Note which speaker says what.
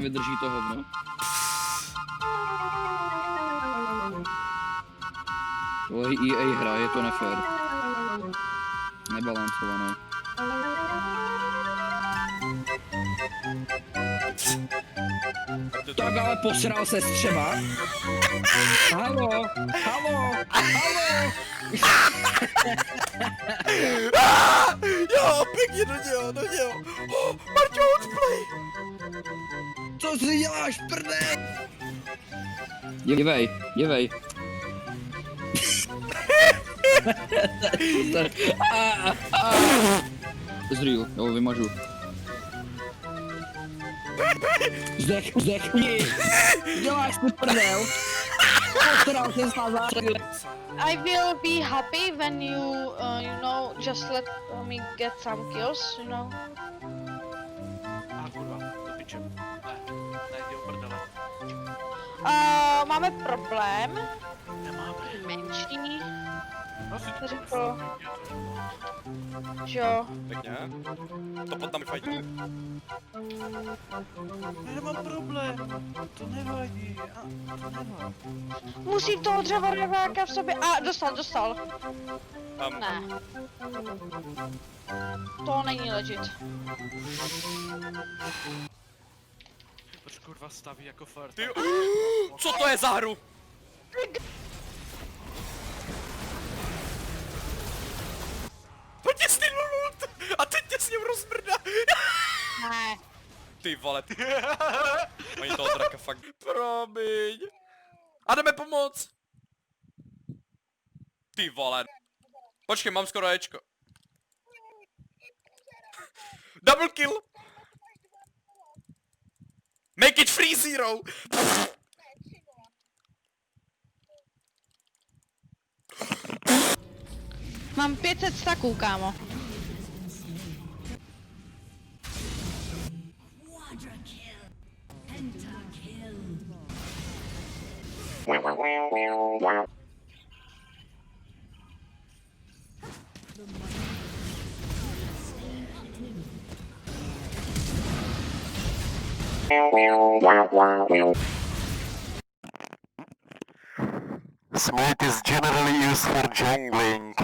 Speaker 1: vydrží to hovno. Tohle je EA hra, je to nefér. Nebalancované. Tak ale posral se třeba. Halo, halo, halo.
Speaker 2: Jo, pěkně do něho. Oh, Marťo, play.
Speaker 1: Co si děláš, prdel? Dívej. Zrýl, jo, vymažu. Zdechni! Děláš si prdel! Postaral se slazá.
Speaker 3: I will be happy when you, just let me get some kills,
Speaker 2: Kurva, do piče. Ne, jdi o prdele.
Speaker 3: Máme problém.
Speaker 2: Nemáme.
Speaker 3: Menší.
Speaker 2: Asi
Speaker 3: To řekl. Že jo.
Speaker 2: pěkně. To pod námi fajtí. Nemám problém. To nevadí. To nevadí.
Speaker 3: Musí toho dřevoreváka v sobě. Dostal. Ne. To není legit.
Speaker 2: Proč kurva staví jako fart? Co to je za hru? Pojď s tím ult! A teď tě s ním rozmrdá!
Speaker 3: Ne.
Speaker 2: Ty vole. Oni toho draka fakt. Promiň. A jdeme pomoct. Ty vole. Počkej, mám skoro Ečko. Double kill. Make it free zero.
Speaker 3: Mám 500 staků, kámo.
Speaker 4: Smite is generally used for jungling.